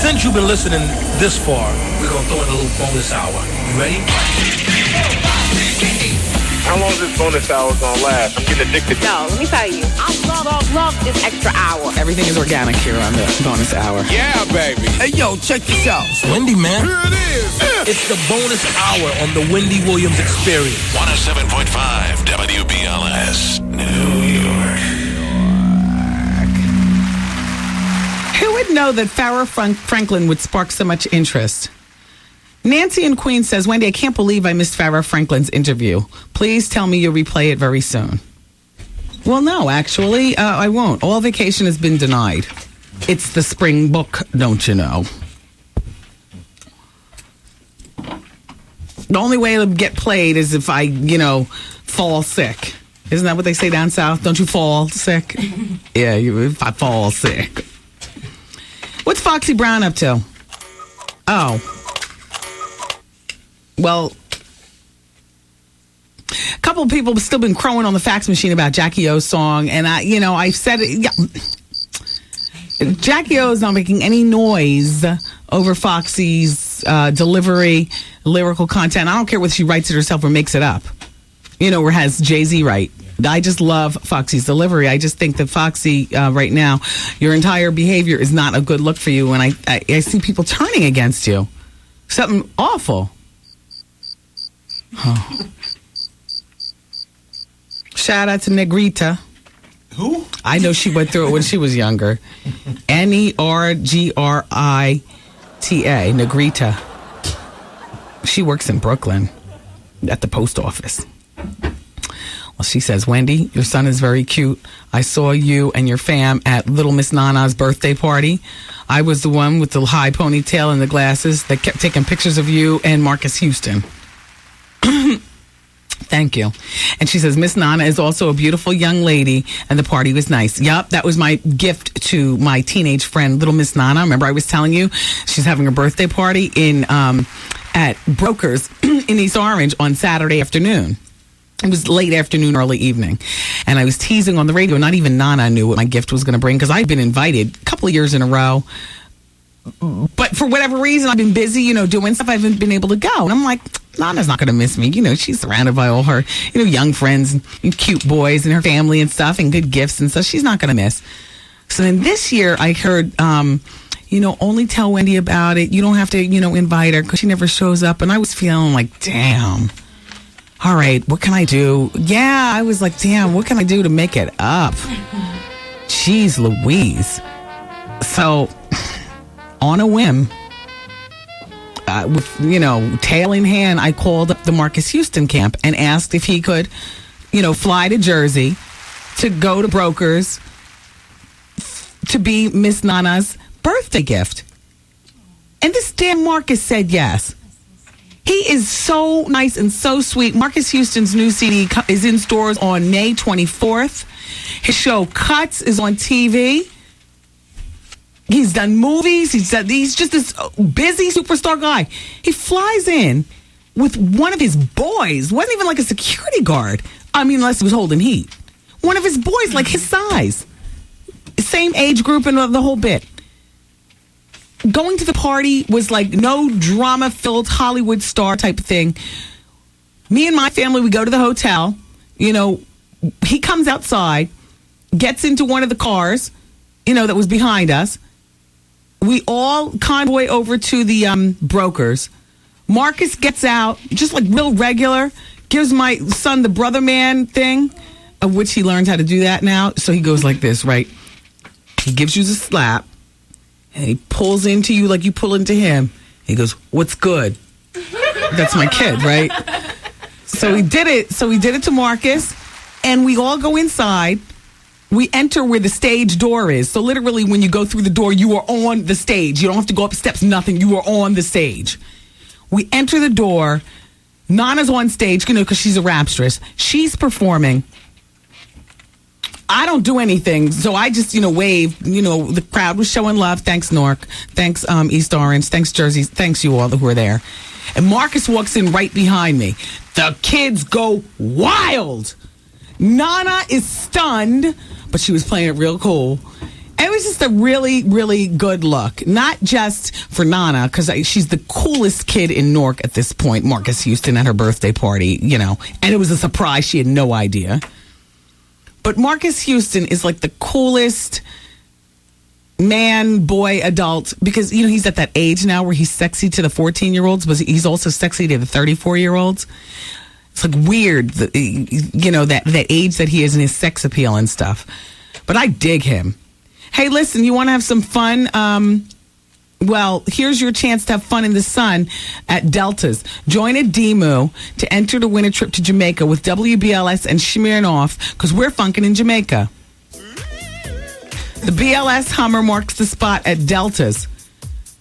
Since you've been listening this far, we're going to throw in a little bonus hour. You ready? How long is this bonus hour gonna last? I'm getting addicted. No, let me tell you. I love this extra hour. Everything is organic here on the bonus hour. Yeah, baby. Hey, yo, check this out. It's Wendy, man. Here it is. It's the bonus hour on the Wendy Williams Experience. 107.5 WBLS, New York. Who would know that Farrah Franklin would spark so much interest? Nancy in Queens says, Wendy, I can't believe I missed Farrah Franklin's interview. Please tell me you'll replay it very soon. Well, no, actually, I won't. All vacation has been denied. It's the spring book, don't you know? The only way it'll get played is if I, fall sick. Isn't that what they say down south? Don't you fall sick? Yeah, if I fall sick. What's Foxy Brown up to? Oh. Well, a couple of people have still been crowing on the fax machine about Jackie O's song, and I've said it. Yeah. Jackie O is not making any noise over Foxy's delivery, lyrical content. I don't care whether she writes it herself or makes it up. Or has Jay-Z write. I just love Foxy's delivery. I just think that Foxy, right now, your entire behavior is not a good look for you, and I see people turning against you. Something awful. Oh. Shout out to Negrita. Who? I know she went through it when she was younger. Negrita. Negrita. She works in Brooklyn at the post office. Well, she says, Wendy, your son is very cute. I saw you and your fam at Little Miss Nana's birthday party. I was the one with the high ponytail and the glasses that kept taking pictures of you and Marcus Houston. Thank you. And she says, Miss Nana is also a beautiful young lady, and the party was nice. Yup, that was my gift to my teenage friend, Little Miss Nana. Remember I was telling you she's having a birthday party at Brokers in East Orange on Saturday afternoon. It was late afternoon, early evening. And I was teasing on the radio. Not even Nana knew what my gift was going to bring, because I'd been invited a couple of years in a row. But for whatever reason, I've been busy, doing stuff. I haven't been able to go. And I'm like, Nana's not going to miss me. She's surrounded by all her, young friends and cute boys and her family and stuff and good gifts and stuff. She's not going to miss. So then this year I heard, only tell Wendy about it. You don't have to, invite her because she never shows up. And I was feeling like, damn. All right, what can I do? Yeah, I was like, damn, what can I do to make it up? Jeez Louise. So, on a whim, with, tail in hand, I called up the Marcus Houston camp and asked if he could, fly to Jersey to go to Brokers to be Miss Nana's birthday gift. And this damn Marcus said yes. He is so nice and so sweet. Marcus Houston's new CD is in stores on May 24th. His show Cuts is on TV. He's done movies. He's just this busy superstar guy. He flies in with one of his boys. Wasn't even like a security guard. Unless he was holding heat. One of his boys, like his size. Same age group and the whole bit. Going to the party was like no drama-filled Hollywood star type of thing. Me and my family, we go to the hotel. He comes outside, gets into one of the cars, that was behind us. We all convoy over to the Brokers. Marcus gets out, just like real regular, gives my son the brother man thing, of which he learns how to do that now. So he goes like this, right? He gives you the slap. And he pulls into you like you pull into him. He goes, what's good? That's my kid, right? So he did it. So we did it to Marcus. And we all go inside. We enter where the stage door is. So literally when you go through the door, you are on the stage. You don't have to go up steps, nothing. You are on the stage. We enter the door. Nana's on stage, because she's a rapstress. She's performing. I don't do anything, so I just, wave. The crowd was showing love. Thanks, Newark. Thanks, East Orange. Thanks, Jersey. Thanks, you all who were there. And Marcus walks in right behind me. The kids go wild. Nana is stunned, but she was playing it real cool. It was just a really, really good look. Not just for Nana, because she's the coolest kid in Newark at this point, Marcus Houston, at her birthday party, and it was a surprise. She had no idea. But Marcus Houston is like the coolest man, boy, adult, because, he's at that age now where he's sexy to the 14-year-olds, but he's also sexy to the 34-year-olds. It's like weird, that age that he is and his sex appeal and stuff. But I dig him. Hey, listen, you want to have some fun? Well, here's your chance to have fun in the sun at Delta's. Join a Demu to enter to win a trip to Jamaica with WBLS and Smirnoff, because we're funkin' in Jamaica. The BLS Hummer marks the spot at Delta's.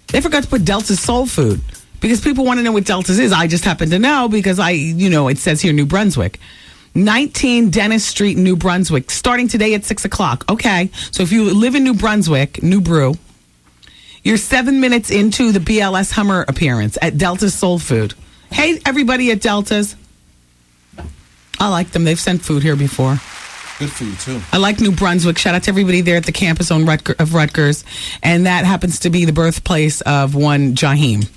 They forgot to put Delta's soul food because people want to know what Delta's is. I just happen to know because it says here New Brunswick. 19 Dennis Street, New Brunswick, starting today at 6 o'clock. Okay, so if you live in New Brunswick, New Brew, you're 7 minutes into the BLS Hummer appearance at Delta's Soul Food. Hey, everybody at Delta's. I like them. They've sent food here before. Good for you, too. I like New Brunswick. Shout out to everybody there at the campus of Rutgers. And that happens to be the birthplace of one Jaheim,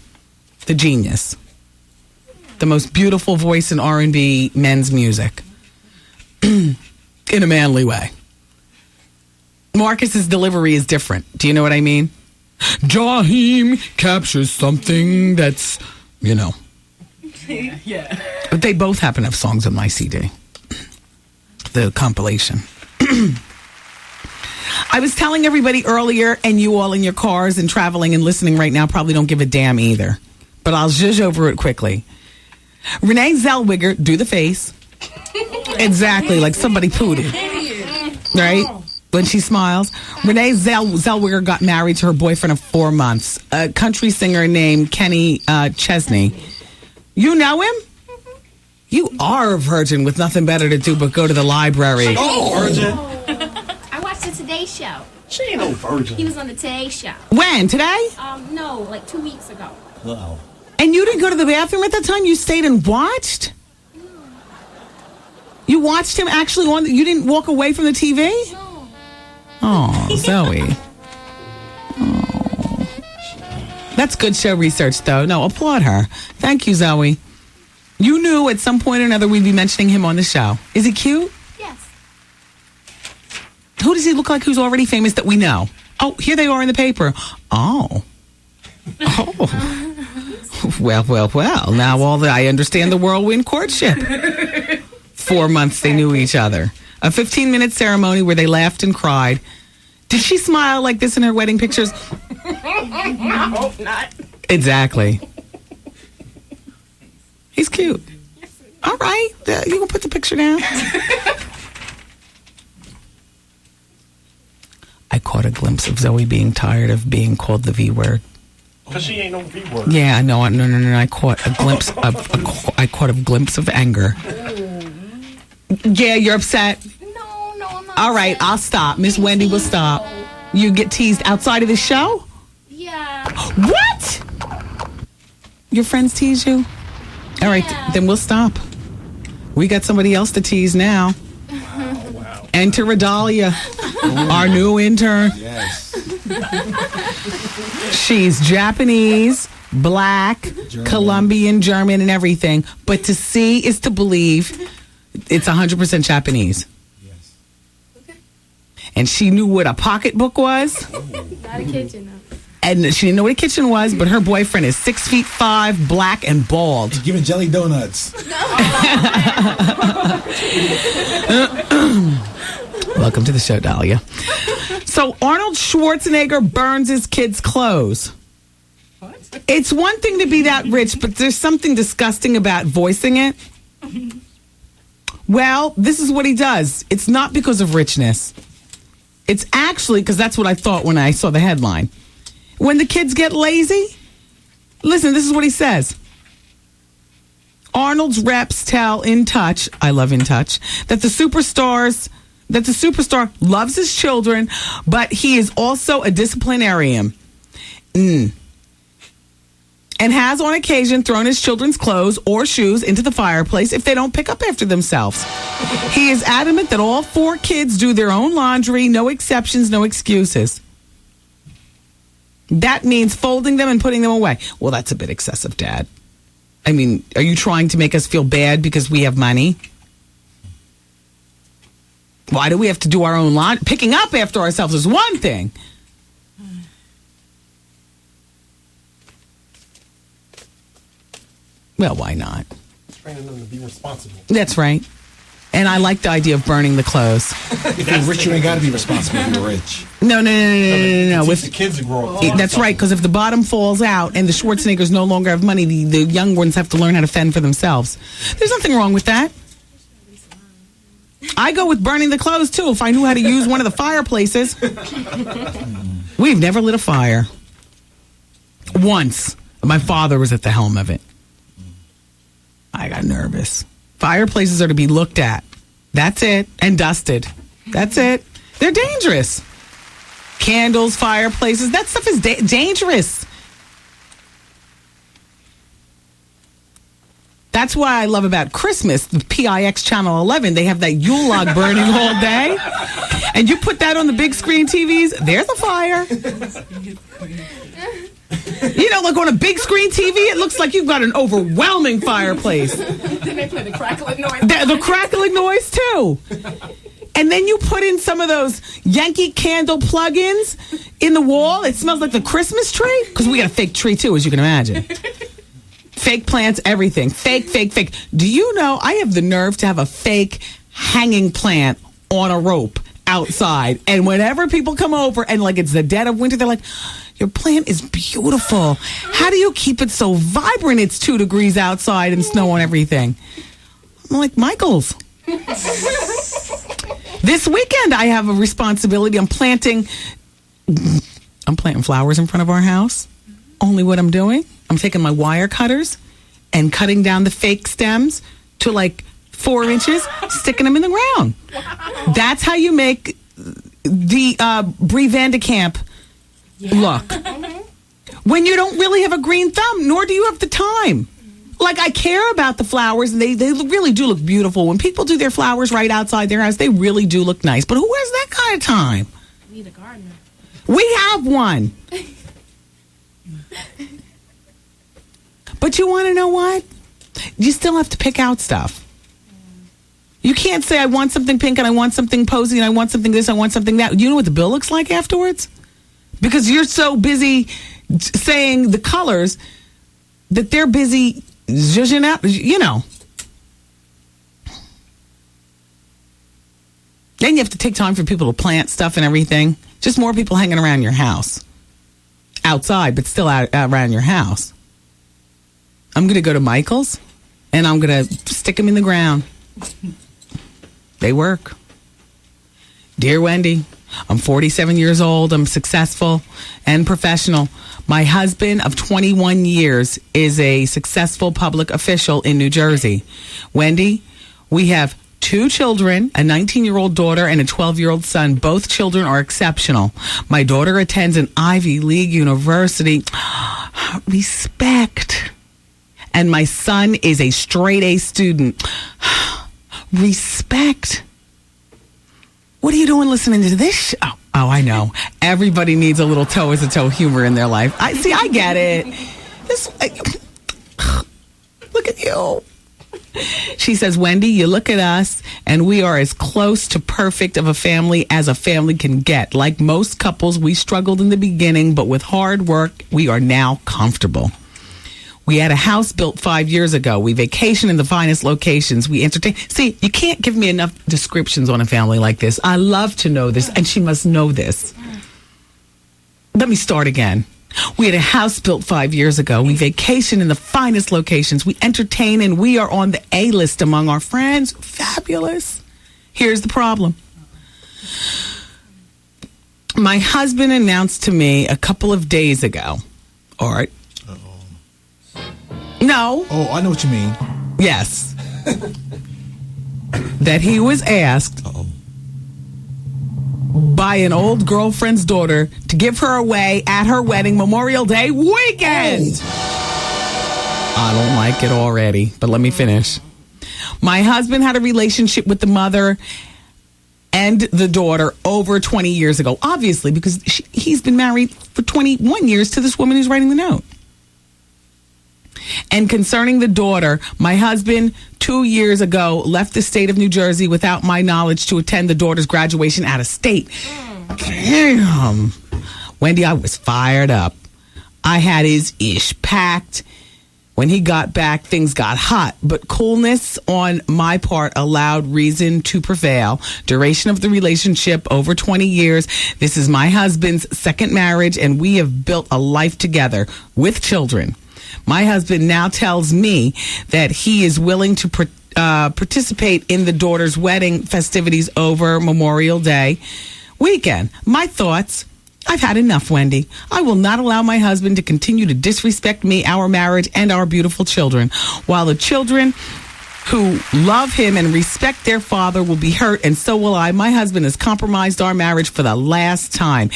the genius. The most beautiful voice in R&B men's music. In a manly way. Marcus's delivery is different. Do you know what I mean? Jaheim captures something that's, Yeah. But they both happen to have songs on my CD. The compilation. I was telling everybody earlier, and you all in your cars and traveling and listening right now probably don't give a damn either. But I'll zhuzh over it quickly. Renee Zellweger, do the face. Exactly, like somebody pooted. Right? When she smiles. Renee Zellweger got married to her boyfriend of 4 months, a country singer named Kenny Chesney. You know him? You are a virgin with nothing better to do but go to the library. Oh, virgin. I watched the Today Show. She ain't no virgin. He was on the Today Show. When? Today? No, like 2 weeks ago. Wow. And you didn't go to the bathroom at that time? You stayed and watched? You watched him actually on... You didn't walk away from the TV? No. Oh, Zoe. Oh. That's good show research, though. No, applaud her. Thank you, Zoe. You knew at some point or another we'd be mentioning him on the show. Is he cute? Yes. Who does he look like who's already famous that we know? Oh, here they are in the paper. Oh. Oh. Well. Now I understand the whirlwind courtship. 4 months they knew each other. A 15-minute ceremony where they laughed and cried. Did she smile like this in her wedding pictures? I hope not. Exactly. He's cute. All right. You can put the picture down. I caught a glimpse of Zoe being tired of being called the V word. Because she ain't no V word. Yeah, no. I caught a glimpse of a glimpse of anger. Yeah, you're upset. No, I'm not. All right, I'll stop. Miss Wendy will stop. You get teased outside of the show? Yeah. What? Your friends tease you? All right, then we'll stop. We got somebody else to tease now. Wow. Enter Redalia, our new intern. Yes. She's Japanese, black, German. Colombian, German, and everything. But to see is to believe. It's 100% Japanese. Yes. And she knew what a pocketbook was. Not a kitchen, no. And she didn't know what a kitchen was, but her boyfriend is 6'5", black, and bald. Giving jelly donuts. Welcome to the show, Dahlia. So Arnold Schwarzenegger burns his kids' clothes. What? It's one thing to be that rich, but there's something disgusting about voicing it. Well, this is what he does. It's not because of richness. It's actually, because that's what I thought when I saw the headline. When the kids get lazy, listen, this is what he says. Arnold's reps tell In Touch, I love In Touch, that the superstar loves his children, but he is also a disciplinarian. And and has on occasion thrown his children's clothes or shoes into the fireplace if they don't pick up after themselves. He is adamant that all 4 kids do their own laundry, no exceptions, no excuses. That means folding them and putting them away. Well, that's a bit excessive, Dad. I mean, are you trying to make us feel bad because we have money? Why do we have to do our own laundry? Picking up after ourselves is one thing. Well, why not? Training them to be responsible. That's right. And I like the idea of burning the clothes. If you're rich, you ain't got to be responsible if you're rich. No. With the kids to grow up. That's right, because if the bottom falls out and the Schwarzeneggers no longer have money, the young ones have to learn how to fend for themselves. There's nothing wrong with that. I go with burning the clothes, too, if I knew how to use one of the fireplaces. We've never lit a fire. Once. My father was at the helm of it. I got nervous. Fireplaces are to be looked at. That's it. And dusted. That's it. They're dangerous. Candles, fireplaces, that stuff is dangerous. That's why I love about Christmas, the PIX Channel 11. They have that Yule log burning all day. And you put that on the big screen TVs, there's a fire. You know, like on a big screen TV, it looks like you've got an overwhelming fireplace. Then they play the crackling noise. The crackling noise, too. And then you put in some of those Yankee Candle plug-ins in the wall. It smells like the Christmas tree. Because we got a fake tree, too, as you can imagine. Fake plants, everything. Fake. Do you know I have the nerve to have a fake hanging plant on a rope outside? And whenever people come over and, like, it's the dead of winter, they're like, your plant is beautiful. How do you keep it so vibrant? It's 2 degrees outside and snow and everything. I'm like, Michael's. This weekend, I have a responsibility. I'm planting flowers in front of our house. Only what I'm doing, I'm taking my wire cutters and cutting down the fake stems to like 4 inches, sticking them in the ground. That's how you make the Brie Vandekamp look. When you don't really have a green thumb, nor do you have the time. Like, I care about the flowers, and they really do look beautiful. When people do their flowers right outside their house, they really do look nice. But who has that kind of time? We need a gardener. We have one. But you want to know what? You still have to pick out stuff. You can't say, I want something pink, and I want something posy, and I want something this, I want something that. You know what the bill looks like afterwards? Because you're so busy saying the colors that they're busy zhuzhing out, you know. Then you have to take time for people to plant stuff and everything. Just more people hanging around your house. Outside, but still out around your house. I'm going to go to Michael's, and I'm going to stick them in the ground. They work. Dear Wendy, I'm 47 years old. I'm successful and professional. My husband of 21 years is a successful public official in New Jersey. Wendy, we have 2 children, a 19-year-old daughter and a 12-year-old son. Both children are exceptional. My daughter attends an Ivy League university. Respect. And my son is a straight A student. Respect. What are you doing listening to this show? Oh, I know. Everybody needs a little toe-is-a-toe humor in their life. I get it. Look at you. She says, Wendy, you look at us, and we are as close to perfect of a family as a family can get. Like most couples, we struggled in the beginning, but with hard work, we are now comfortable. We had a house built 5 years ago. We vacation in the finest locations. We entertain. See, you can't give me enough descriptions on a family like this. I love to know this, and she must know this. Let me start again. We had a house built 5 years ago. We vacation in the finest locations. We entertain, and we are on the A-list among our friends. Fabulous. Here's the problem. My husband announced to me a couple of days ago. All right. No. Oh, I know what you mean. Yes. That he was asked by an old girlfriend's daughter to give her away at her wedding Memorial Day weekend. I don't like it already, but let me finish. My husband had a relationship with the mother and the daughter over 20 years ago, obviously, because he's been married for 21 years to this woman who's writing the note. And concerning the daughter, my husband 2 years ago left the state of New Jersey without my knowledge to attend the daughter's graduation out of state. Damn. Wendy, I was fired up. I had his ish packed. When he got back, things got hot, but coolness on my part allowed reason to prevail. Duration of the relationship, over 20 years. This is my husband's second marriage, and we have built a life together with children. My husband now tells me that he is willing to participate in the daughter's wedding festivities over Memorial Day weekend. My thoughts: I've had enough, Wendy. I will not allow my husband to continue to disrespect me, our marriage, and our beautiful children. While the children who love him and respect their father will be hurt, and so will I. My husband has compromised our marriage for the last time.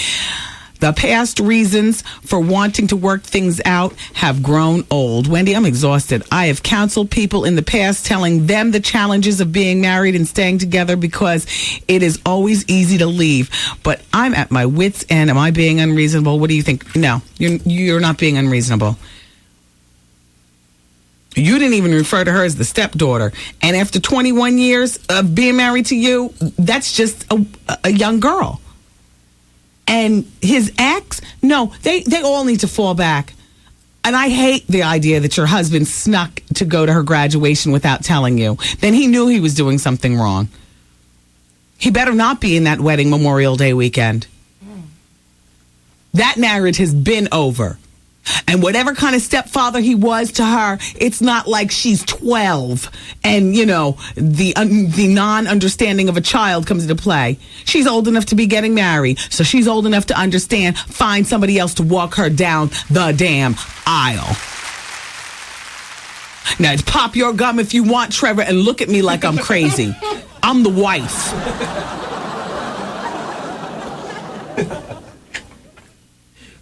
The past reasons for wanting to work things out have grown old. Wendy, I'm exhausted. I have counseled people in the past, telling them the challenges of being married and staying together because it is always easy to leave. But I'm at my wits' end. Am I being unreasonable? What do you think? No, you're not being unreasonable. You didn't even refer to her as the stepdaughter. And after 21 years of being married to you, that's just a young girl. And his ex, no, they all need to fall back. And I hate the idea that your husband snuck to go to her graduation without telling you. Then he knew he was doing something wrong. He better not be in that wedding Memorial Day weekend. That marriage has been over. And whatever kind of stepfather he was to her, it's not like she's 12 and, you know, the non-understanding of a child comes into play. She's old enough to be getting married, so she's old enough to understand, find somebody else to walk her down the damn aisle. Now, pop your gum if you want, Trevor, and look at me like I'm crazy. I'm the wife.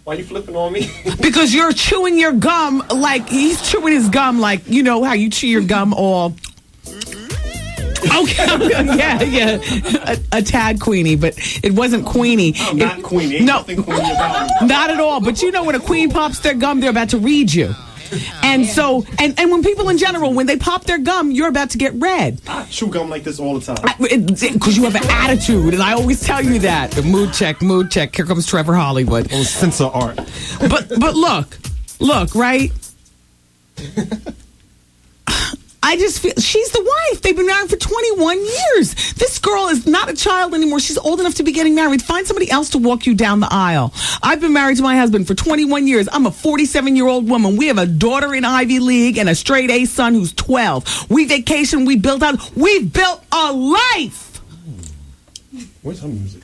Why are you flipping on me? Because you're chewing your gum like he's chewing his gum like, you know how you chew your gum all. Okay, yeah. A tad Queenie, but it wasn't Queenie. Oh, not Queenie. No, not at all. But you know when a queen pops their gum, they're about to read you. And so, and when people in general, when they pop their gum, you're about to get red. I chew gum like this all the time. Because you have an attitude, and I always tell you that. Mood check. Here comes Trevor Hollywood. Oh, sense of art. But look, right? I just feel she's the wife. They've been married for 21 years. This girl is not a child anymore. She's old enough to be getting married. Find somebody else to walk you down the aisle. I've been married to my husband for 21 years. I'm a 47-year-old woman. We have a daughter in Ivy League and a straight A son who's 12. We vacation. We built out. We've built a life. Where's her music?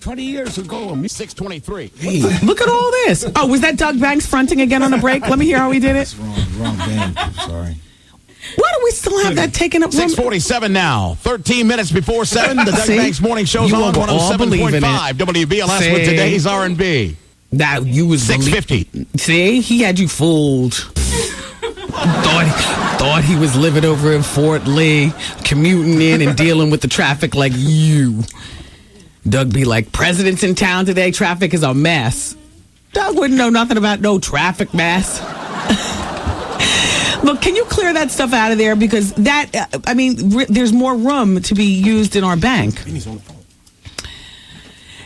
20 years ago, 623. Hey, Look at all this. Oh, was that Doug Banks fronting again on the break? Let me hear how he did it. that's wrong band. I'm sorry. Why do we still have that taken up? 6:47 now. 13 minutes before 7. The Doug See? Banks Morning Show's You on will all believe in it. 107.5 WBLS See? with today's R&B. That you was 650. See, he had you fooled. Thought he was living over in Fort Lee, commuting in and dealing with the traffic like you. Doug be like, president's in town today, traffic is a mess. Doug wouldn't know nothing about no traffic mess. Look, can you clear that stuff out of there? Because that, there's more room to be used in our bank. He's on the phone.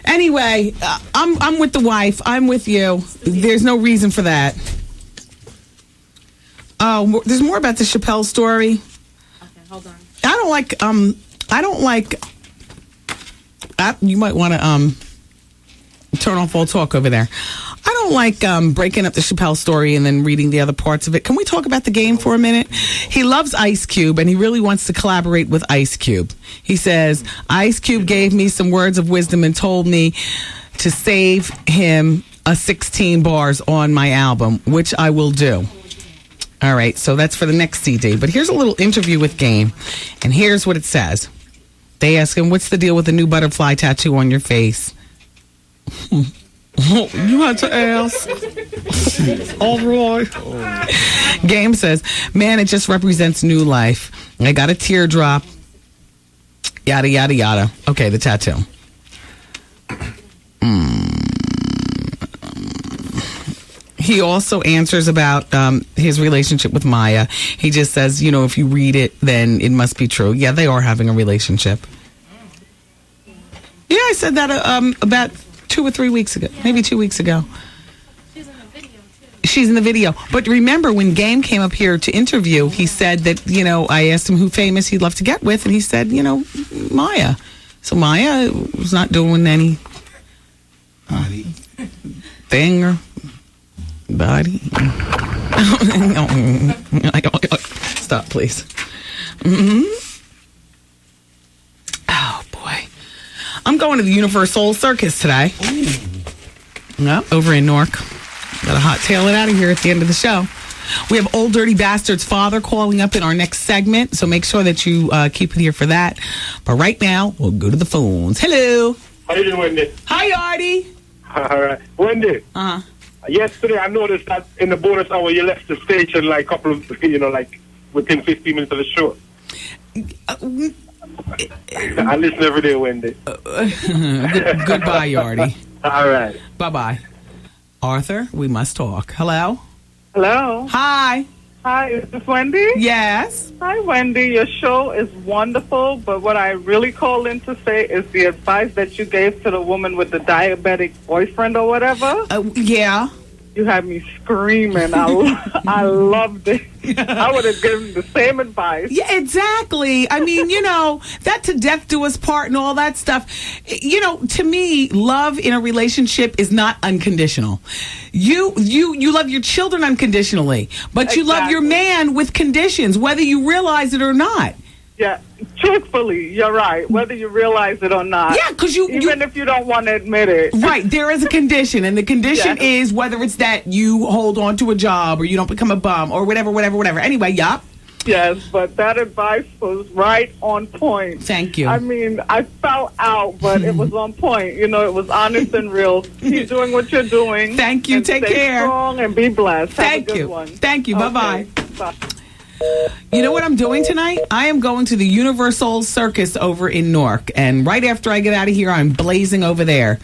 Anyway, I'm with the wife. I'm with you. There's no reason for that. Oh, there's more about the Chappelle story. Okay, hold on. I don't like. You might want to turn off all talk over there. I don't like breaking up the Chappelle story and then reading the other parts of it. Can we talk about the game for a minute? He loves Ice Cube, and he really wants to collaborate with Ice Cube. He says, Ice Cube gave me some words of wisdom and told me to save him a 16 bars on my album, which I will do. All right, so that's for the next CD. But here's a little interview with Game, and here's what it says. They ask him, what's the deal with the new butterfly tattoo on your face? You had to ask. All right. Game says, man, it just represents new life. I got a teardrop. Yada, yada, yada. Okay, the tattoo. He also answers about his relationship with Maya. He just says, if you read it, then it must be true. Yeah, they are having a relationship. Yeah, I said that about 2 or 3 weeks ago. Maybe 2 weeks ago. She's in the video, too. She's in the video. But remember, when Game came up here to interview, he said that, I asked him who famous he'd love to get with, and he said, Maya. So Maya was not doing any thing or body. Stop, please. Oh, boy. I'm going to the Universal Circus today. Yeah, over in Newark. Got a hot tail it out of here at the end of the show. We have Old Dirty Bastard's father calling up in our next segment, so make sure that you keep it here for that. But right now, we'll go to the phones. Hello. How you doing, Wendy? Hi, Artie. All right. Wendy. Uh-huh. Yesterday, I noticed that in the bonus hour, you left the station like a couple of, within 15 minutes of the show. I listen every day, Wendy. Goodbye, Artie. All right. Bye-bye. Arthur, we must talk. Hello? Hello. Hi. Hi, is this Wendy? Yes. Hi, Wendy. Your show is wonderful, but what I really called in to say is the advice that you gave to the woman with the diabetic boyfriend or whatever. Yeah. You had me screaming. I loved it. I would have given the same advice. Yeah, exactly. I mean, that to death do us part and all that stuff. To me, love in a relationship is not unconditional. You love your children unconditionally, but you love your man with conditions, whether you realize it or not. Yeah, truthfully, you're right, whether you realize it or not. Yeah, because even if you don't want to admit it. Right, there is a condition, and the condition is whether it's that you hold on to a job or you don't become a bum or whatever. Anyway, yup. Yes, but that advice was right on point. Thank you. I mean, I fell out, but it was on point. It was honest and real. Keep doing what you're doing. Thank you. Take stay care. Strong and be blessed. Thank Have a you. good one. Thank you. Okay. Bye-bye. Bye. You know what I'm doing tonight? I am going to the Universal Circus over in Newark. And right after I get out of here, I'm blazing over there.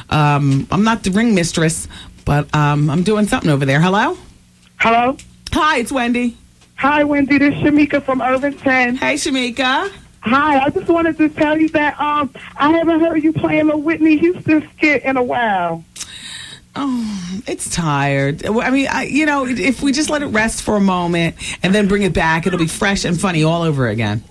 I'm not the ring mistress, but I'm doing something over there. Hello? Hello? Hi, it's Wendy. Hi, Wendy. This is Shamika from Irvington. Hey, Shamika. Hi. I just wanted to tell you that I haven't heard you playing a Whitney Houston skit in a while. Oh, it's tired. I mean, if we just let it rest for a moment and then bring it back, it'll be fresh and funny all over again.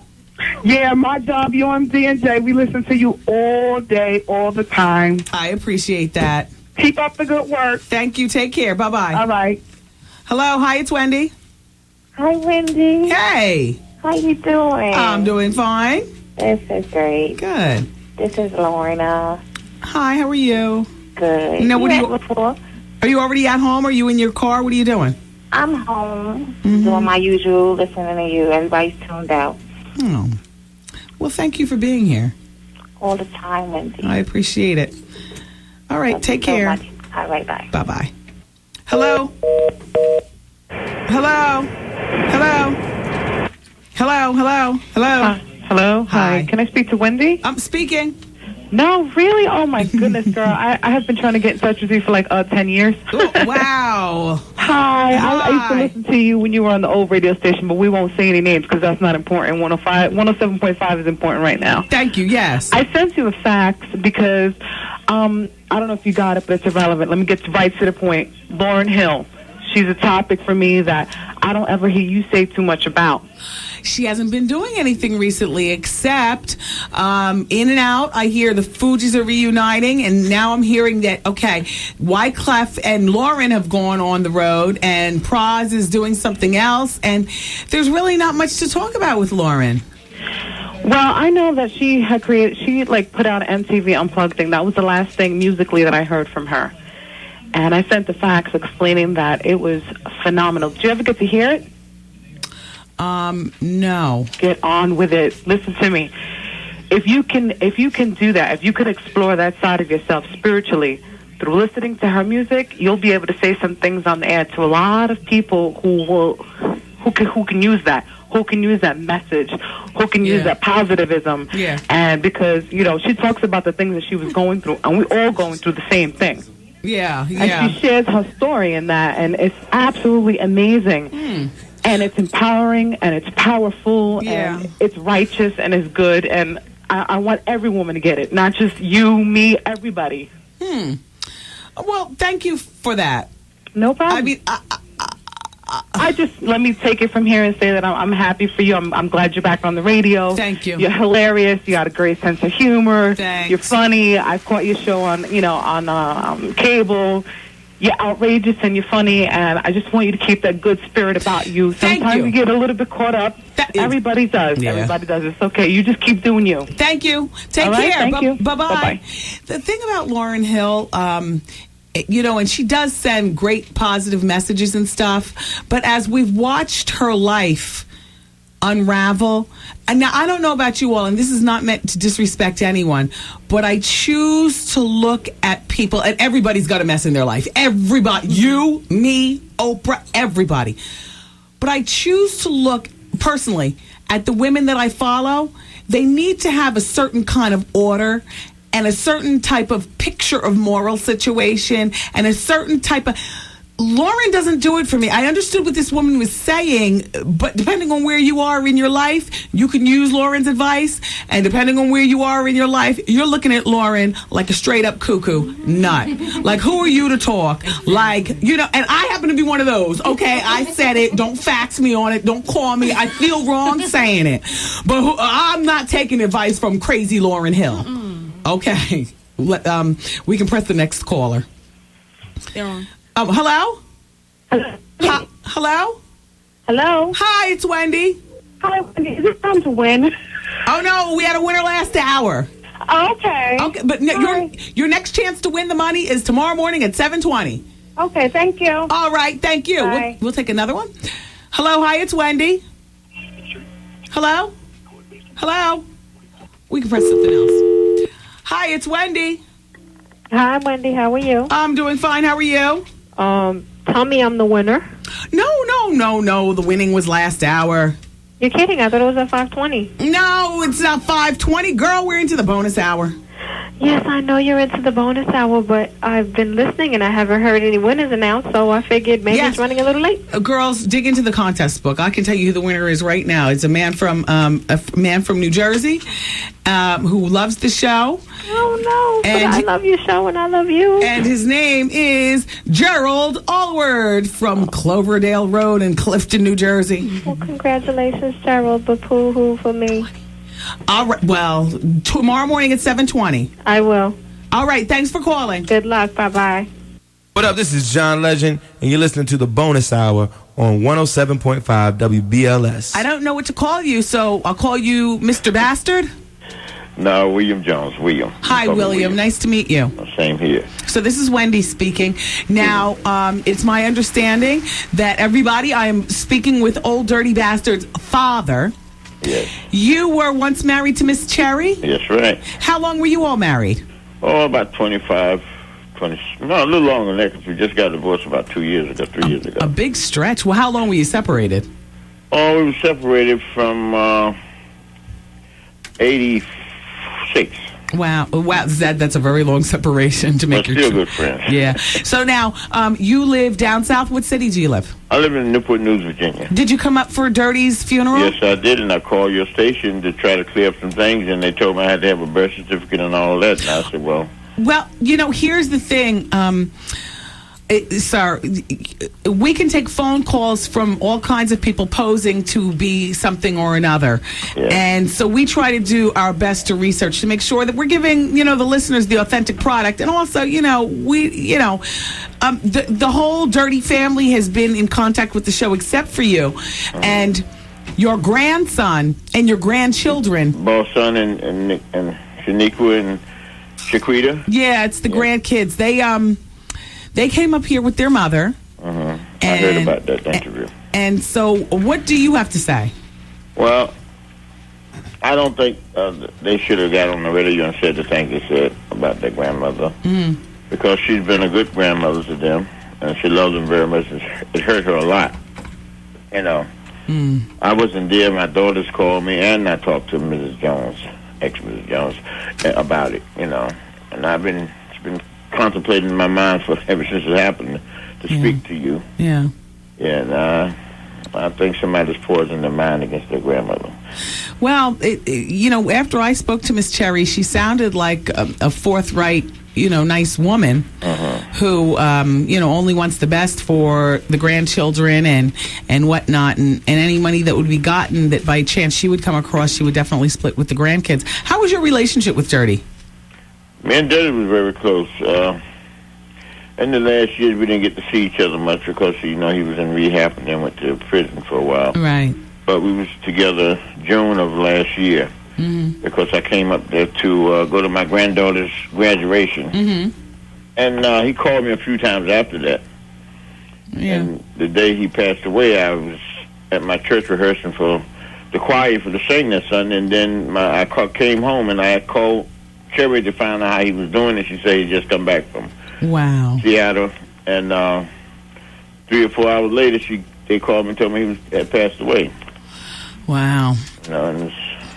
Yeah, my job, UMD&J, we listen to you all day, all the time. I appreciate that. Keep up the good work. Thank you. Take care. Bye-bye. All right. Hello. Hi, it's Wendy. Hi, Wendy. Hey. How you doing? I'm doing fine. This is great. Good. This is Lorna. Hi, how are you? Good. Now, what before? Are you already at home? Are you in your car? What are you doing? I'm home, doing my usual, listening to you. Everybody's tuned out. Oh. Well, thank you for being here. All the time, Wendy. I appreciate it. All right, take care. Much. All right, bye. Bye-bye. Hello? Hello? Hello? Hello? Hello? Hi. Can I speak to Wendy? I'm speaking. No, really? Oh, my goodness, girl. I have been trying to get in touch with you for like 10 years. Ooh, wow. Hi. I used to listen to you when you were on the old radio station, but we won't say any names because that's not important. 107.5 is important right now. Thank you, yes. I sent you a fax because I don't know if you got it, but it's irrelevant. Let me get right to the point. Lauryn Hill. She's a topic for me that I don't ever hear you say too much about. She hasn't been doing anything recently except In and Out. I hear the Fugees are reuniting, and now I'm hearing that, okay, Wyclef and Lauren have gone on the road, and Praz is doing something else, and there's really not much to talk about with Lauren. Well, I know that she put out an MTV Unplugged thing. That was the last thing musically that I heard from her. And I sent the fax explaining that it was phenomenal. Did you ever get to hear it? No. Get on with it. Listen to me. If you can do that, if you could explore that side of yourself spiritually, through listening to her music, you'll be able to say some things on the air to a lot of people who can use that, who can use that message, who can use that positivism. Yeah. And because, she talks about the things that she was going through, and we're all going through the same thing. Yeah. And she shares her story in that, and it's absolutely amazing. And it's empowering, and it's powerful, and it's righteous, and it's good, and I want every woman to get it, not just you, me, everybody. Well, thank you for that. No problem. I mean, I just let me take it from here and say that I'm happy for you. I'm glad you're back on the radio. Thank you. You're hilarious. You got a great sense of humor. Thanks. You're funny. I caught your show on cable. You're outrageous and you're funny, and I just want you to keep that good spirit about you. Sometimes you get a little bit caught up. Everybody does. Yeah. Everybody does. It's okay. You just keep doing you. Thank you. Take All right, care. thank you. Bye-bye. Bye-bye. The thing about Lauryn Hill, and she does send great positive messages and stuff, but as we've watched her life unravel, and now I don't know about you all, and this is not meant to disrespect anyone, but I choose to look at people, and everybody's got a mess in their life. Everybody, you, me, Oprah, everybody. But I choose to look personally at the women that I follow. They need to have a certain kind of order and a certain type of picture of moral situation and a certain type of... Lauren doesn't do it for me. I understood what this woman was saying, but depending on where you are in your life, you can use Lauren's advice, and depending on where you are in your life, you're looking at Lauren like a straight up cuckoo nut. Like, who are you to talk? Like, and I happen to be one of those. Okay, I said it. Don't fax me on it. Don't call me. I feel wrong saying it. But I'm not taking advice from crazy Lauryn Hill. Okay. We can press the next caller. They're on. Hello? Hello? Hello? Hi, it's Wendy. Hi, Wendy. Is it time to win? Oh, no, we had a winner last hour. Okay. Okay, but your next chance to win the money is tomorrow morning at 7:20. Okay, thank you. All right, thank you. Bye. We'll take another one. Hello, hi, it's Wendy. Hello? Hello? We can press something else. Hi, it's Wendy. Hi, Wendy. How are you? I'm doing fine. How are you? Tell me I'm the winner. No. The winning was last hour. You're kidding. I thought it was at 5:20. No, it's not 5:20. Girl, we're into the bonus hour. Yes, I know you're into the bonus hour, but I've been listening and I haven't heard any winners announced, so I figured maybe it's running a little late. Girls, dig into the contest book. I can tell you who the winner is right now. It's a man from New Jersey who loves the show. Oh, no. And I love your show and I love you. And his name is Gerald Allward from Cloverdale Road in Clifton, New Jersey. Well, congratulations, Gerald, but poo-hoo for me. All right. Well, tomorrow morning at 7:20. I will. All right. Thanks for calling. Good luck. Bye-bye. What up? This is John Legend, and you're listening to the bonus hour on 107.5 WBLS. I don't know what to call you, so I'll call you Mr. Bastard. No, William Jones. William. Hi, William. Nice to meet you. Same here. So this is Wendy speaking. Now, it's my understanding that everybody, I am speaking with Old Dirty Bastard's father. Yes. You were once married to Miss Cherry? Yes, right. How long were you all married? Oh, about 25, 20, no, a little longer than that, because we just got divorced about 2 years ago, 3 years ago. A big stretch. Well, how long were you separated? Oh, we were separated from 86. Wow, that's a very long separation to make We're still good friends. Yeah. So now, you live down south. What city do you live? I live in Newport News, Virginia. Did you come up for Dirty's funeral? Yes, I did, and I called your station to try to clear up some things, and they told me I had to have a birth certificate and all that, and I said, well... Well, here's the thing, sir. We can take phone calls from all kinds of people posing to be something or another. Yeah. And so we try to do our best to research to make sure that we're giving, the listeners the authentic product. And also, the whole Dirty family has been in contact with the show except for you. Uh-huh. And your grandson and your grandchildren. Both son and Shaniqua and Shaquita. Yeah, it's the grandkids. They came up here with their mother. I heard about that interview. And so, what do you have to say? Well, I don't think they should have got on the radio and said the things they said about their grandmother. because she's been a good grandmother to them, and she loves them very much. It hurt her a lot. You know, I wasn't there. My daughters called me, and I talked to Mrs. Jones, ex-Mrs. Jones, about it. You know, and it's been contemplating in my mind ever since it happened to speak to you. Yeah. Yeah, and I think somebody's poisoned their mind against their grandmother. Well, after I spoke to Miss Cherry, she sounded like a forthright, nice woman who, only wants the best for the grandchildren and whatnot. And any money that would be gotten that by chance she would come across, she would definitely split with the grandkids. How was your relationship with Dirty? Me and Dirty was very close. In the last years, we didn't get to see each other much because, he was in rehab and then went to prison for a while. Right. But we was together June of last year because I came up there to go to my granddaughter's graduation. And he called me a few times after that. Yeah. And the day he passed away, I was at my church rehearsing for the choir for the sing that Sunday, and then I came home and I called Cherry to find out how he was doing, and she said he just come back from Seattle, and 3 or 4 hours later, they called me and told me he had passed away. Wow. And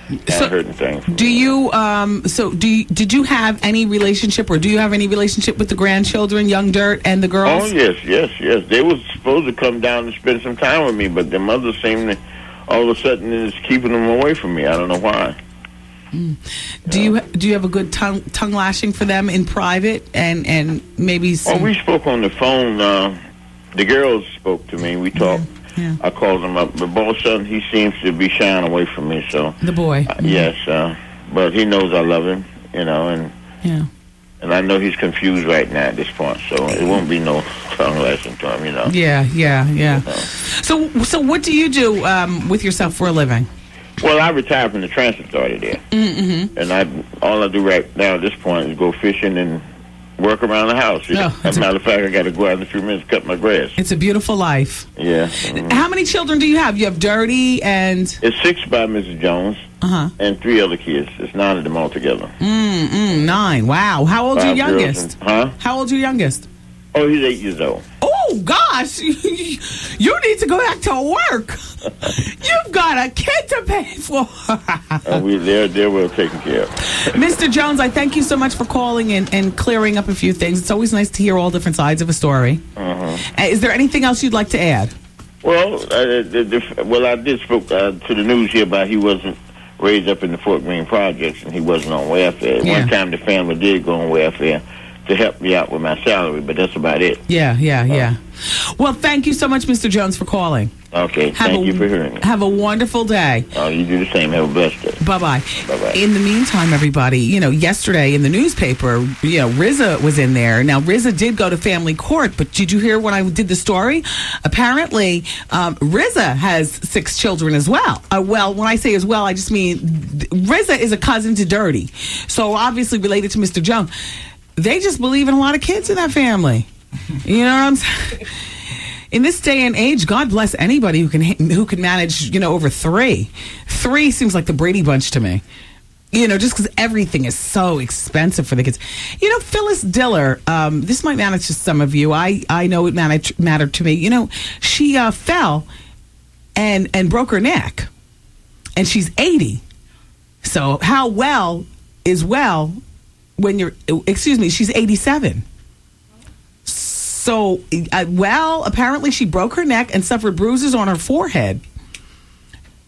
it's hurting things. Do you did you have any relationship, or do you have any relationship with the grandchildren, Young Dirt and the girls? Oh yes. They were supposed to come down and spend some time with me, but their mother seemed to all of a sudden is keeping them away from me. I don't know why. Do you have a good tongue lashing for them in private and maybe some... Oh, we spoke on the phone. The girls spoke to me. We talked. Yeah. I called him up. But all of a sudden, he seems to be shying away from me. So the boy. Yes. But he knows I love him, and and I know he's confused right now at this point. So it won't be no tongue lashing to him, Yeah. So what do you do with yourself for a living? Well, I retired from the transit authority there, and all I do right now at this point is go fishing and work around the house. As a matter of fact, I got to go out in a few minutes to cut my grass. It's a beautiful life. Yeah. How many children do you have? You have Dirty and... It's 6 by Mrs. Jones and 3 other kids. It's 9 of them all together. 9. Wow. How old's your youngest? How old's your youngest? Oh, he's 8 years old. Oh, gosh. You need to go back to work. You've got a kid to pay for. They're well taken care of. Mr. Jones, I thank you so much for calling and clearing up a few things. It's always nice to hear all different sides of a story. Is there anything else you'd like to add? Well, I did spoke to the news here about he wasn't raised up in the Fort Greene projects and he wasn't on welfare. One time the family did go on welfare to help me out with my salary, but that's about it. Yeah. Well, thank you so much, Mr. Jones, for calling. Okay, thank you for hearing me. Have a wonderful day. Oh, you do the same. Have a blessed day. Bye-bye. Bye-bye. In the meantime, everybody, yesterday in the newspaper, RZA was in there. Now, RZA did go to family court, but did you hear when I did the story? Apparently, RZA has 6 children as well. Well, when I say as well, I just mean RZA is a cousin to Dirty. So, obviously related to Mr. Jones. They just believe in a lot of kids in that family. You know what I'm saying? In this day and age, God bless anybody who can manage, over 3. 3 seems like the Brady Bunch to me. Just because everything is so expensive for the kids. Phyllis Diller, this might matter to some of you. I know it mattered to me. She fell and broke her neck. And she's 80. So how well is well when she's 87. So, apparently she broke her neck and suffered bruises on her forehead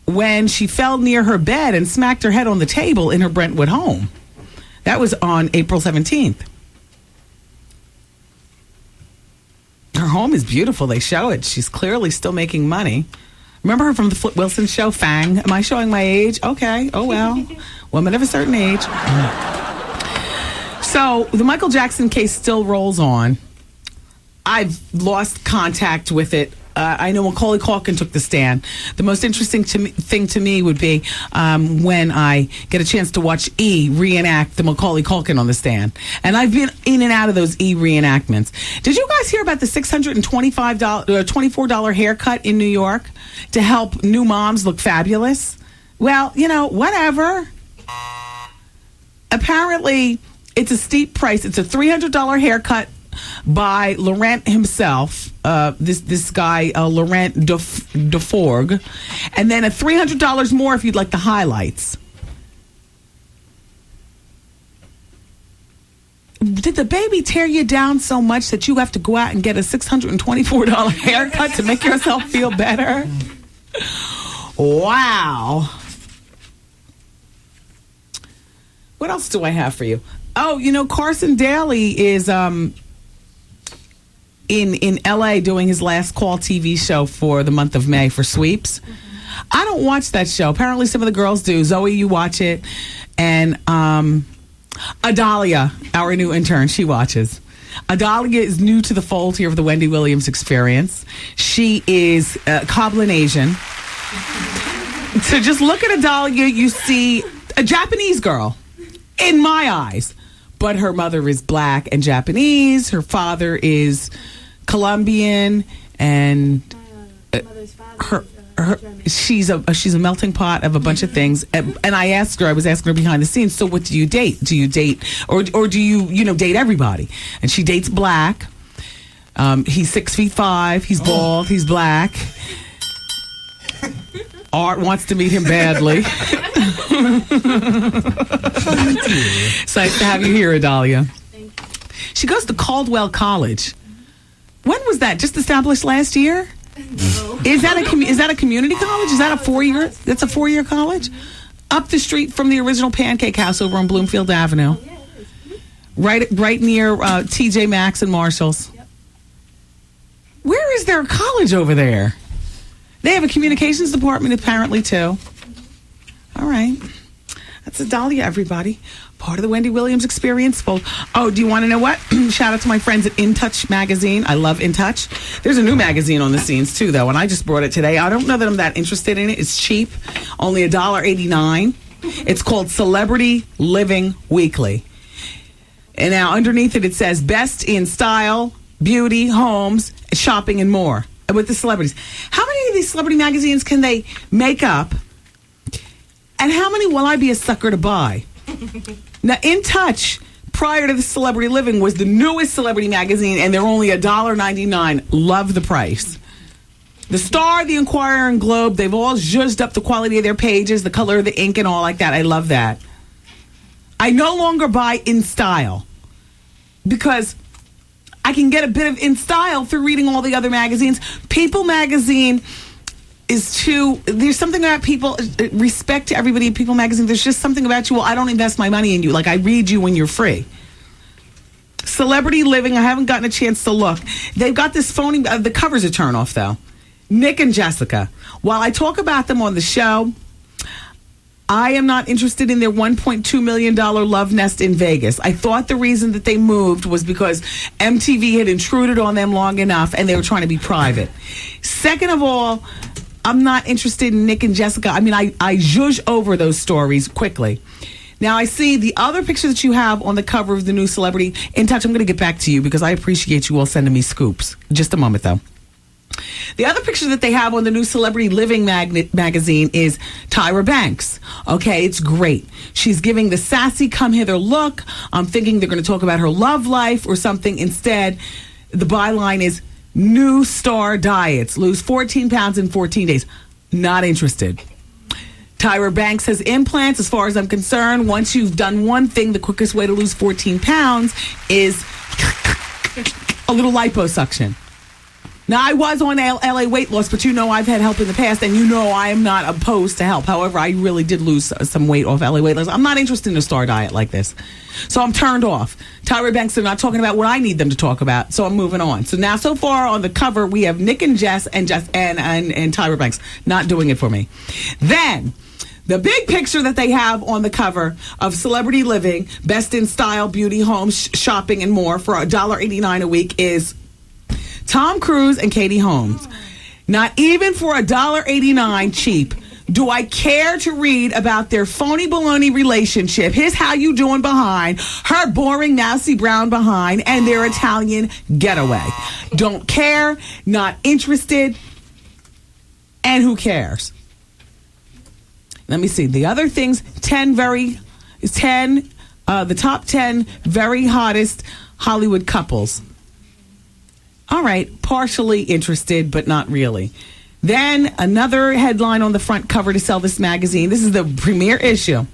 when she fell near her bed and smacked her head on the table in her Brentwood home. That was on April 17th. Her home is beautiful. They show it. She's clearly still making money. Remember her from the Flip Wilson show, Fang? Am I showing my age? Okay. Oh, well. Woman of a certain age. So, the Michael Jackson case still rolls on. I've lost contact with it. I know Macaulay Culkin took the stand. The most interesting thing to me would be when I get a chance to watch E reenact the Macaulay Culkin on the stand. And I've been in and out of those E reenactments. Did you guys hear about the $24 haircut in New York to help new moms look fabulous? Well, whatever. Apparently, It's a steep price. It's a $300 haircut by Laurent himself. This guy, Laurent Deforgue. And then a $300 more if you'd like the highlights. Did the baby tear you down so much that you have to go out and get a $624 haircut to make yourself feel better? Wow. What else do I have for you? Oh, Carson Daly is in L.A. doing his last call TV show for the month of May for Sweeps. I don't watch that show. Apparently some of the girls do. Zoe, you watch it. And Adalia, our new intern, she watches. Adalia is new to the fold here of the Wendy Williams Experience. She is Coblin Asian. So just look at Adalia, you see a Japanese girl, in my eyes. But her mother is black and Japanese. Her father is Colombian, and she's a melting pot of a bunch of things. And I was asking her behind the scenes, so what do you date? Do you date or do you date everybody? And she dates black. He's 6'5". He's bald. He's black. Art wants to meet him badly. It's nice to have you here, Adalia. She goes to Caldwell College. When was that? Just established last year? Is that a community college? Is that a 4-year? That's a 4-year college? Up the street from the original Pancake House over on Bloomfield Avenue. Right near TJ Maxx and Marshall's. Where is there a college over there? They have a communications department apparently too. All right. That's Adalia, everybody. Part of the Wendy Williams Experience. Oh, do you want to know what? Shout out to my friends at In Touch magazine. I love In Touch. There's a new magazine on the scenes too, though, and I just brought it today. I don't know that I'm that interested in it. It's cheap, only $1.89. It's called Celebrity Living Weekly. And now underneath it says best in style, beauty, homes, shopping, and more. With the celebrities. How many of these celebrity magazines can they make up? And how many will I be a sucker to buy? Now, In Touch, prior to the Celebrity Living, was the newest celebrity magazine, and they're only $1.99. Love the price. The Star, the Inquirer, and Globe, they've all zhuzhed up the quality of their pages, the color of the ink, and all like that. I love that. I no longer buy In Style because I can get a bit of In Style through reading all the other magazines. People magazine is there's something about People, respect to everybody in People magazine. There's just something about you. Well, I don't invest my money in you. Like, I read you when you're free. Celebrity Living, I haven't gotten a chance to look. They've got this phony, the cover's a turnoff though. Nick and Jessica. While I talk about them on the show, I am not interested in their $1.2 million love nest in Vegas. I thought the reason that they moved was because MTV had intruded on them long enough and they were trying to be private. Second of all, I'm not interested in Nick and Jessica. I mean, I zhuzh over those stories quickly. Now, I see the other picture that you have on the cover of the new Celebrity In Touch. I'm going to get back to you because I appreciate you all sending me scoops. Just a moment, though. The other picture that they have on the new Celebrity Living magazine is Tyra Banks. Okay, it's great. She's giving the sassy come hither look. I'm thinking they're going to talk about her love life or something. Instead, the byline is New Star Diets. Lose 14 pounds in 14 days. Not interested. Tyra Banks has implants. As far as I'm concerned, once you've done one thing, the quickest way to lose 14 pounds is a little liposuction. Now, I was on LA weight loss, but I've had help in the past, and I am not opposed to help. However, I really did lose some weight off LA weight loss. I'm not interested in a star diet like this. So I'm turned off. Tyra Banks are not talking about what I need them to talk about, so I'm moving on. So now, so far on the cover, we have Nick and Jess and Tyra Banks. Not doing it for me. Then, the big picture that they have on the cover of Celebrity Living, Best in Style, Beauty, Homes, Shopping, and more for $1.89 a week is Tom Cruise and Katie Holmes. Not even for $1.89 cheap do I care to read about their phony baloney relationship, his how you doing behind, her boring mousy brown behind, and their Italian getaway. Don't care, not interested, and who cares? Let me see. The other things, 10 The top 10 very hottest Hollywood couples. All right, partially interested, but not really. Then another headline on the front cover to sell this magazine. This is the premiere issue.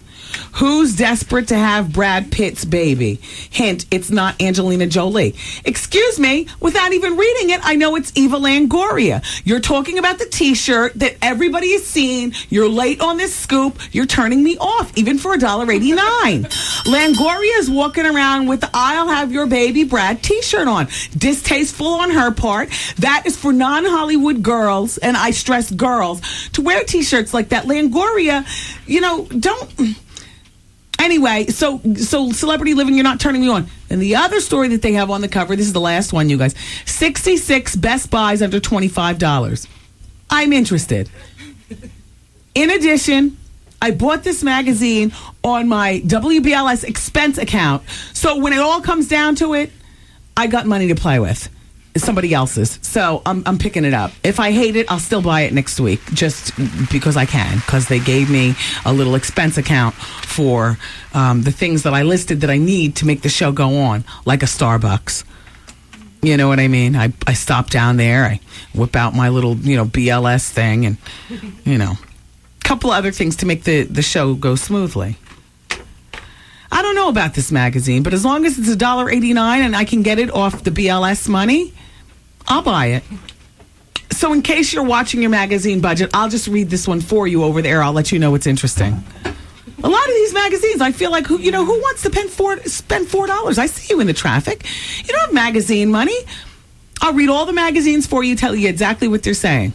Who's desperate to have Brad Pitt's baby? Hint, it's not Angelina Jolie. Excuse me, without even reading it, I know it's Eva Longoria. You're talking about the t-shirt that everybody has seen. You're late on this scoop. You're turning me off, even for $1.89. Longoria is walking around with the I'll have your baby Brad t-shirt on. Distasteful on her part. That is for non-Hollywood girls, and I stress girls, to wear t-shirts like that. Longoria, don't... Anyway, so celebrity living, you're not turning me on. And the other story that they have on the cover, this is the last one, you guys. 66 Best Buys under $25. I'm interested. In addition, I bought this magazine on my WBLS expense account. So when it all comes down to it, I got money to play with. It's somebody else's. So I'm picking it up. If I hate it, I'll still buy it next week just because I can, because they gave me a little expense account for the things that I listed that I need to make the show go on, like a Starbucks. You know what I mean? I stop down there, I whip out my little, BLS thing and, a couple other things to make the show go smoothly. I don't know about this magazine, but as long as it's $1.89 and I can get it off the BLS money, I'll buy it. So in case you're watching your magazine budget, I'll just read this one for you over there. I'll let you know it's interesting. A lot of these magazines, I feel like, who wants to spend $4? I see you in the traffic. You don't have magazine money. I'll read all the magazines for you, tell you exactly what they're saying.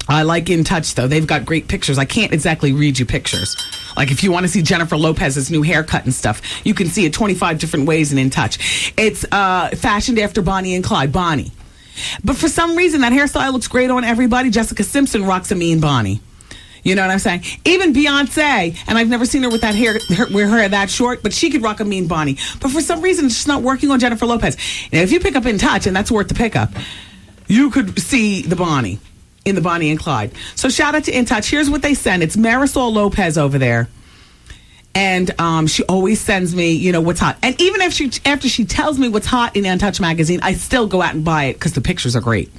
I like In Touch, though. They've got great pictures. I can't exactly read you pictures. Like, if you want to see Jennifer Lopez's new haircut and stuff, you can see it 25 different ways in Touch. It's fashioned after Bonnie and Clyde. Bonnie. But for some reason, that hairstyle looks great on everybody. Jessica Simpson rocks a mean Bonnie. You know what I'm saying? Even Beyonce, and I've never seen her with that hair that short, but she could rock a mean Bonnie. But for some reason, it's just not working on Jennifer Lopez. Now, if you pick up In Touch, and that's worth the pickup, you could see the Bonnie in the Bonnie and Clyde. So shout out to In Touch. Here's what they send. It's Marisol Lopez over there. And she always sends me, what's hot. And even after she tells me what's hot in In Touch magazine, I still go out and buy it because the pictures are great.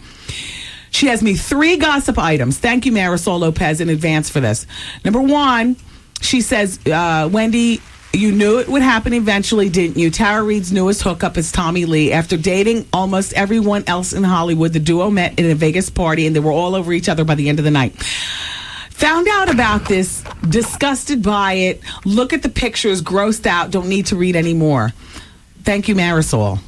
She has me 3 gossip items. Thank you, Marisol Lopez, in advance for this. Number 1, she says, Wendy, you knew it would happen eventually, didn't you? Tara Reid's newest hookup is Tommy Lee. After dating almost everyone else in Hollywood, the duo met in a Vegas party, and they were all over each other by the end of the night. Found out about this, disgusted by it, look at the pictures, grossed out, don't need to read anymore. Thank you, Marisol.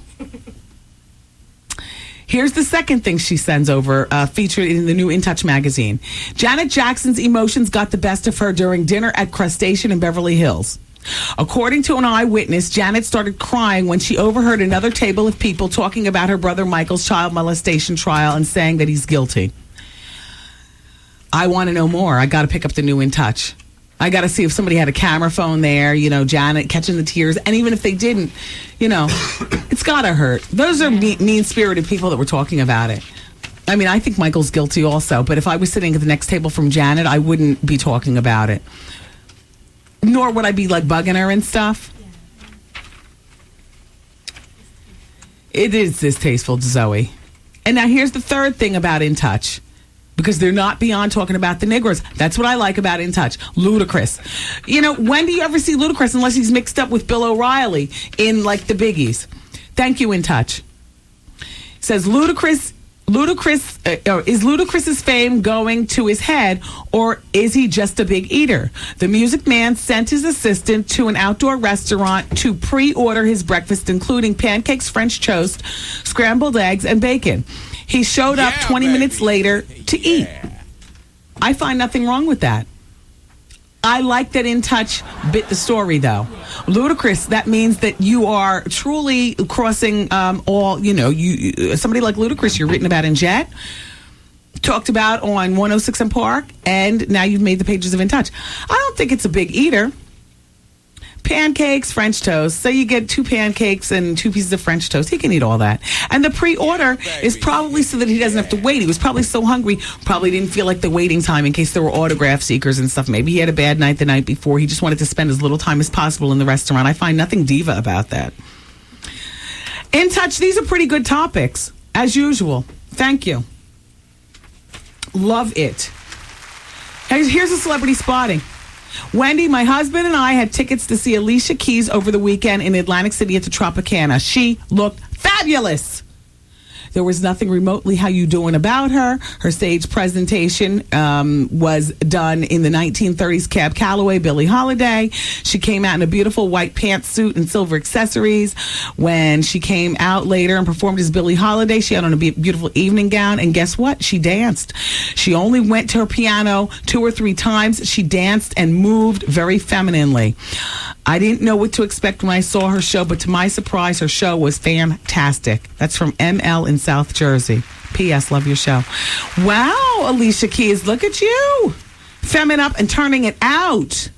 Here's the second thing she sends over, featured in the new In Touch magazine. Janet Jackson's emotions got the best of her during dinner at Crustacean in Beverly Hills. According to an eyewitness, Janet started crying when she overheard another table of people talking about her brother Michael's child molestation trial and saying that he's guilty. I want to know more. I got to pick up the new In Touch. I got to see if somebody had a camera phone there, Janet catching the tears. And even if they didn't, it's got to hurt. Those are mean-spirited people that were talking about it. I mean, I think Michael's guilty also. But if I was sitting at the next table from Janet, I wouldn't be talking about it. Nor would I be, bugging her and stuff. It is distasteful to Zoe. And now here's the third thing about In Touch. Because they're not beyond talking about the Negroes. That's what I like about In Touch. Ludacris. When do you ever see Ludacris unless he's mixed up with Bill O'Reilly in, the Biggies? Thank you, In Touch. Says is Ludacris's fame going to his head, or is he just a big eater? The Music Man sent his assistant to an outdoor restaurant to pre-order his breakfast, including pancakes, French toast, scrambled eggs, and bacon. He showed up 20 minutes later to eat. I find nothing wrong with that. I like that In Touch bit the story, though. Ludacris, that means that you are truly crossing all, somebody like Ludacris you're written about in Jet, talked about on 106 and Park, and now you've made the pages of In Touch. I don't think it's a big eater, pancakes, French toast. So you get 2 pancakes and 2 pieces of French toast. He can eat all that. And the pre-order is probably so that he doesn't have to wait. He was probably so hungry, probably didn't feel like the waiting time in case there were autograph seekers and stuff. Maybe he had a bad night the night before. He just wanted to spend as little time as possible in the restaurant. I find nothing diva about that. In touch, these are pretty good topics, as usual. Thank you. Love it. Here's a celebrity spotting. Wendy, my husband and I had tickets to see Alicia Keys over the weekend in Atlantic City at the Tropicana. She looked fabulous. There was nothing remotely how you doing about her. Her stage presentation was done in the 1930s Cab Calloway, Billie Holiday. She came out in a beautiful white pantsuit and silver accessories. When she came out later and performed as Billie Holiday, she had on a beautiful evening gown. And guess what? She danced. She only went to her piano 2 or 3 times. She danced and moved very femininely. I didn't know what to expect when I saw her show, but to my surprise, her show was fantastic. That's from ML in South Jersey. P.S. Love your show. Wow, Alicia Keys, look at you. Femming up and turning it out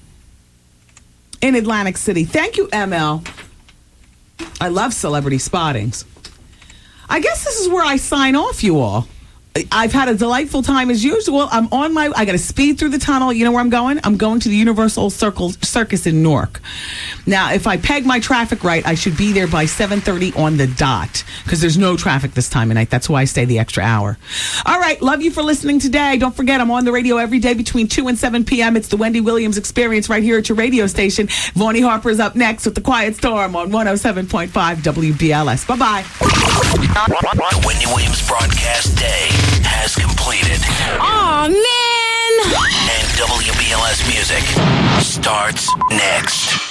in Atlantic City. Thank you, ML. I love celebrity spottings. I guess this is where I sign off, you all. I've had a delightful time as usual. I got to speed through the tunnel. You know where I'm going? I'm going to the Universal Circus in Newark. Now, if I peg my traffic right, I should be there by 7:30 on the dot because there's no traffic this time of night. That's why I stay the extra hour. All right. Love you for listening today. Don't forget, I'm on the radio every day between 2 and 7 p.m. It's the Wendy Williams Experience right here at your radio station. Vonnie Harper's up next with The Quiet Storm on 107.5 WBLS. Bye-bye. The Wendy Williams broadcast day has completed. Aw, man! And WBLS music starts next.